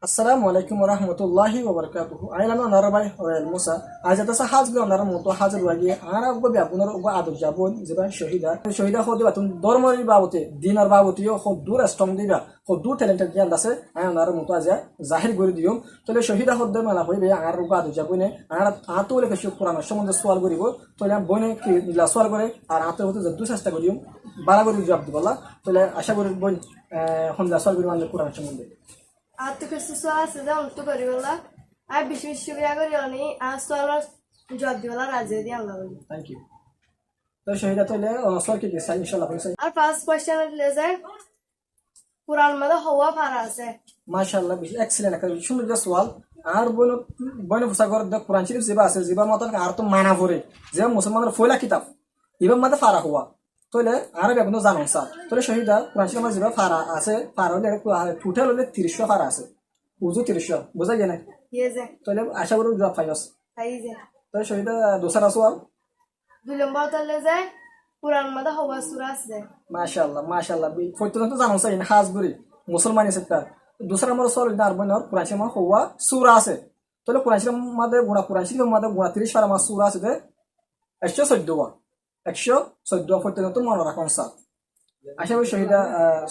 Assalamu alaikum warahmatullahi wabarakatuh. Ailano narabai oil Musa. Ajata sa hajg lo naram moto hajar wagi ara go biabunar go adu jabon ziban shahida khodi batun dormori babote dinar babote yo khod dur strong diba khod dur talented jan dase ay naram moto aja zahir gori diom tole shahida khod mala hoibe ar go adu jabone ara ato le keshu qur'an সম্বন্ধে সওয়াল করিব তলে বনে কি লা সওয়াল করে আর আতে হতে যদ্দু চেষ্টা করিম বালা করে জবাব দিবলা তলে আশা করি বই হন্লা সওয়াল করি মানে qur'an সম্বন্ধে Atuk sesuatu sedang untuk beribadah. Ay বিশ্ববিদ্যালয় করি অনি আসলে জব দিওলা রাজে দি আল্লাহ বলি থ্যাংক ইউ তো শহীদা তলে সওয়াল কি দিছে ইনশাআল্লাহ কইছে আর ফার্স্ট কোশ্চেন লেজে কুরআন মধ্যে হওয়া ফারা আছে মাশাআল্লাহ বেশি এক্সেলেন্ট একটা সুন্দর যে সওয়াল আর বলো বনে ফুসাগর দে কুরআন শরীফ জিবা আছে জিবা মত আর তো মানা পড়ে যে মুসলমানদের ফয়লা কিতাব ইবাম মধ্যে ফারা হওয়া তলে আর বেগুন জানো স্যার তলে শহীদা কুরআন শরীফ জিবা ফারা আছে ফারা হলে টোটাল হলে 30 ফারা আছে উজু 30 বুঝা যায় না ইয়েজে তলে আশা করি জবাব পাইছস তাইজে তলে শহীদা দোসরা সওয়াল দুই নম্বর তলে যায় কুরআন মধ্যে হওয়া সূরা আছে মাশাআল্লাহ ফয়তন তো জানো স্যার ইন হাজগুরি মুসলমানি সেটা दूसरा नंबर सवाल इधर बनो कुरान शरीफ में हुआ सूरा से तो लो कुरान शरीफ में गुणा कुरान शरीफ में गुणा 30 फारा सूरा से दे 114 फटते तो मन रखा सा আশা করি শহীদা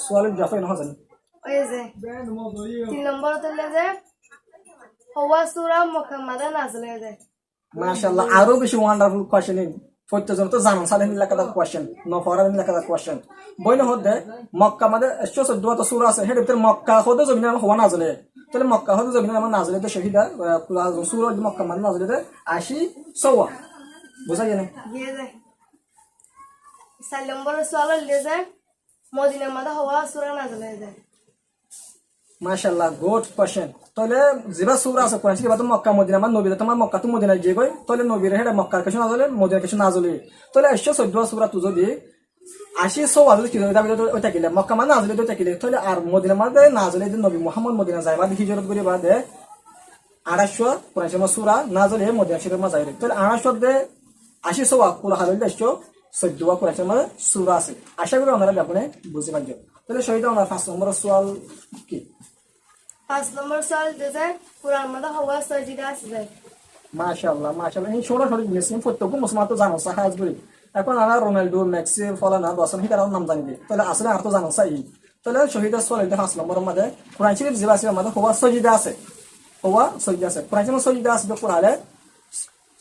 সোয়ালের জফাই না জানি ওইজে তিন নম্বর তলে যায় হওয়া সূরা মুহাম্মাদে নাযিল হয়েছে মাশাআল্লাহ আরো বেশি ওয়ান্ডারফুল কোশ্চেন ফটতে তো জানো সালেন লাকাদা কোশ্চেন নো ফরান লাকাদা কোশ্চেন বইন হদে মক্কা মাদে 114 তো সূরা আছে হেডে মক্কা হদে জমিনে হওয়া নাযিল তাহলে মক্কা হদে জমিনে আমার নাযিল তো শহীদা সূরা মক্কা মানে নাযিল 80 সওয়া বুঝা গেল ইয়েজে চার নম্বর সওয়াল লেজে মদিনা মধ্যে হওয়া সূরা নাযিল হয়েছে মাশাআল্লাহ গুড কোশ্চেন তাহলে জিবা সূরা আছে কোরআন শরীফে মক্কা মদিনা মানে নবী তোমার মক্কা তো মদিনা গিয়ে কই তাহলে নবীর হেডে মক্কার কিছু না জলে মদিনা কিছু না জলে তাহলে 114 সূরা তো যদি 80 সওয়া যদি কিলো দাবি তো ওটা কিলে মক্কা মানে না জলে তো কিলে তাহলে আর মদিনা মানে না জলে নবী মুহাম্মদ মদিনা যাইবা হিজরত করে বাদে 250 কোরআন শরীফে সূরা না জলে মদিনা শরীফে মা যাইরে তাহলে 250 দে 80 সওয়া পুরো হালে 114 কোরআন শরীফে সূরা আছে আশা করি আপনারা আপনি বুঝতে পারবেন তাহলে শহীদ আমরা 5 নম্বর সওয়াল কি 5 নম্বর সওয়াল লেজে কুরআন মধ্যে হওয়া সাজদা আছে মাশাআল্লাহ এই ছোট ছোট জিনিস প্রত্যেক মুসলমান তো জানো সাহাজ বলি এখন আমরা রোনাল্ডো মেসি ফলানা দশন হিতার নাম জানি দিই তাহলে আসলে আর তো জানো সাই তাহলে শহীদ সোয়াল 5 নম্বরের মধ্যে কুরআন শরীফ জিবা আছে মধ্যে হওয়া সাজদা আছে কুরআন শরীফ সাজদা আছে তো পড়ালে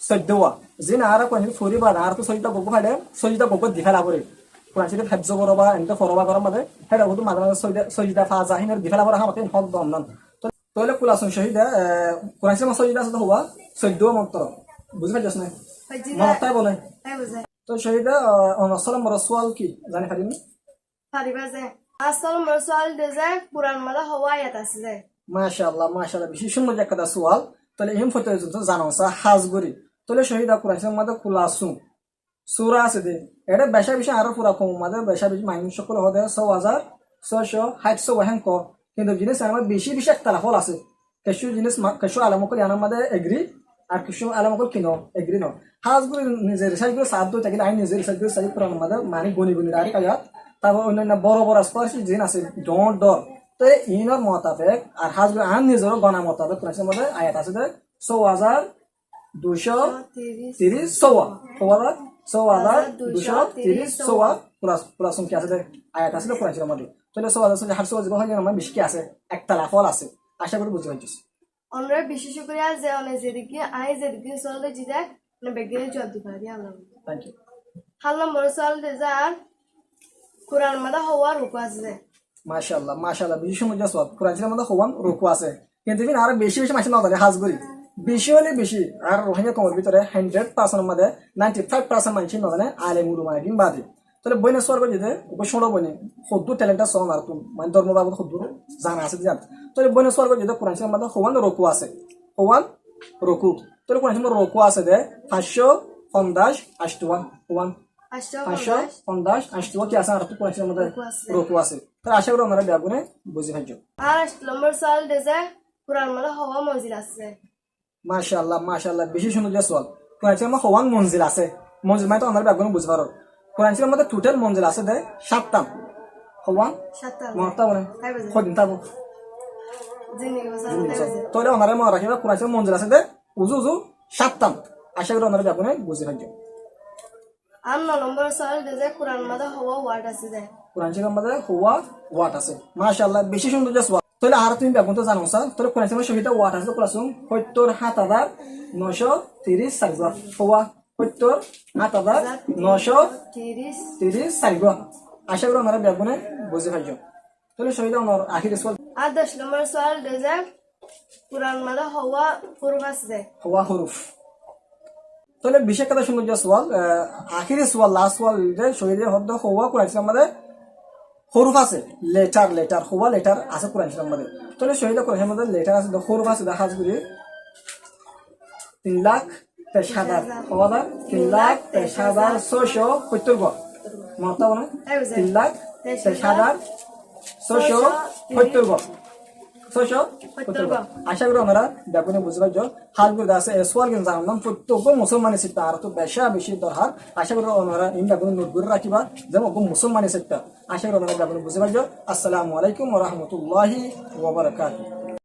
সদ্দওয়া জিন আর কোন ফুরি বা আর তো সাজদা গব খাইলে সাজদা গব দিখালা করে কুরআন শরীফ হাফজ করবা এন্ড ফরবা করার মধ্যে হেডা হতো মাঝে মাঝে সাজদা ফাজা হিনের দিখালা করা আমাকে হক দম না তাহলে কুলাসন শহীদা কোরআন শরীফ সাজদা আছে তো হওয়া 14 মন্ত্র বুঝতে পারছস না মনটাই বলে তাই বুঝায় তো শহীদা অনসলাম রাসূল কি জানি পারিনি পারিবাজে আসল মরসুল দেজে কুরআন মধ্যে হওয়া আয়াত আছে মাশাআল্লাহ বিশেষ সুন্দর একটা সওয়াল তাহলে এম ফটো জানো সা হাজগুরি তাহলে শহীদা কোরআন শরীফের মধ্যে কুলাসুম সূরা আছে দে এটা বেশা বেশি আরো পুরা কম মধ্যে বেশা বেশি মানুষ সকল হদে 6660 ওয়াহেন কো কিন্তু জিনিস আমার বেশি একটা লাফল আছে কিছু জিনিস কিছু আলামকল ইয়ার মধ্যে এগ্রি আর কিছু আলামকল কিনো এগ্রি ন হাজগুরি নিজে রিসার্চ করে সাধ্য থাকে আই নিজে রিসার্চ করে সাই পুরান মধ্যে মানে গনি আর কায়াত তারপর অন্যান্য বড় বড় স্পর্শ জিন আছে ডোন্ট ডর তো ইনর মোতাবেক আর হাজগুরি আন নিজের গণা মোতাবেক কোরআনের মধ্যে আয়াত আছে 6230 সওয়া 6230 সওয়া পুরা সংখ্যা আছে আয়াত আছে কোরআনের মধ্যে তাহলে সওয়াল আছে হার সওয়া জীবন আমার বেশি কি আছে একটা লাফল আছে আশা করি বুঝতে পারছিস আমরা বিশেষ করে যে অনেক যেদিকে আই যেদিকে চলে জিদা মানে বেগের জব দি পারি আল্লাহ থ্যাংক ইউ হাল নম্বর সওয়াল দেজার কুরআন মধ্যে হওয়ার রূপ আছে মাশাআল্লাহ বেশি সময় সওয়াল কোরআনের মধ্যে হওয়ান রূপ আছে কিন্তু বিন আর বেশি বেশি মাসে না ধরে হাজগুরি বেশি হলে বেশি আর রোহিঙ্গা কমের ভিতরে 100% মধ্যে 95% মানুষ না জানে আলেম উলামা দিন বাদে তাহলে বইনে সরব যেতে বসড় বইনে খুদ্দু ট্যালেন্ট আছে আর তুমি মানে ধর্ম বাবদ খুদ্দু জানা আছে জান তাহলে বইনে সরব যেতে কোরআন শরীফের মধ্যে হওয়ান রুকু আছে তাহলে কোরআন শরীফের রুকু আছে দে 550 আশটুয়ান হওয়ান 550 আশটুয়া কি আছে আর তো কোরআন শরীফের মধ্যে রুকু আছে তাহলে আশা করি আমরা ব্যাগুনে বুঝি পাইছো আর নম্বর সওয়াল দেজে কুরআন মধ্যে হওয়া মঞ্জিল আছে মাশাআল্লাহ বেশি সুন্দর সওয়াল কোরআন শরীফের মধ্যে হওয়ান মঞ্জিল আছে মঞ্জিল মানে তো আমরা ব্যাগুনে বুঝতে পারো কোরআন শরীফের মধ্যে টোটাল মঞ্জিল আছে দে 7টা হওয়ান 7টা মনটা বলেন কদিন থাকবো জিন্দিগি বছর তাহলে ওনারা মনে রাখিবা কোরআন শরীফ মঞ্জুর আছে দে উজু উজু সাতটাম আশা করি ওনারা বেগুনে বুঝে থাকবে আর 9 নম্বর সওয়াল যে কোরআন মাদা হওয়া ওয়ার্ড আছে যে কোরআন শরীফের মধ্যে হুয়া ওয়াট আছে মাশাআল্লাহ বেশি সুন্দর যে ওয়াট তাহলে আর তুমি বেগুন তো জানো স্যার তাহলে কোরআন শরীফের শহীদ ওয়াট আছে ক্লাসুম 77930 সাইজা হুয়া 77930 সাইজা আশা করি ওনারা বেগুনে বুঝে থাকবে তাহলে শহীদ ওনার আখির সওয়াল আর 10 নম্বর সওয়াল যে কোরআন মাদা হওয়া হরফ আছে যে হুয়া হরুফ তাহলে বিশেষ কথা সুন্দর যে সোয়াল আখিরি সোয়াল লাস্ট সোয়াল শহীদের হদ্দ হওয়া কোরআন শরীফের মধ্যে হরুফ আছে লেটার হওয়া লেটার আছে কোরআন শরীফের মধ্যে তাহলে শহীদের কোরআনের মধ্যে লেটার আছে হরুফ আছে দেখা করি 3,23,000 হওয়া 3,23,670 গো মাত্রা বলে 3,23,670 গো 670 গো আশা করি আমরা বেগুনে বুঝতে পারছো হাল করে আছে সোয়াল কিন্তু জানলাম প্রত্যেক মুসলমানের চিন্তা আর তো বেশি দরকার আশা করি আমরা এই বেগুনে নোট করে রাখিবা যেমন মুসলমানের চিন্তা আশা করি আমরা বেগুনে বুঝতে পারছো আসসালামু আলাইকুম ওয়া রাহমাতুল্লাহি ওয়া বারাকাতুহু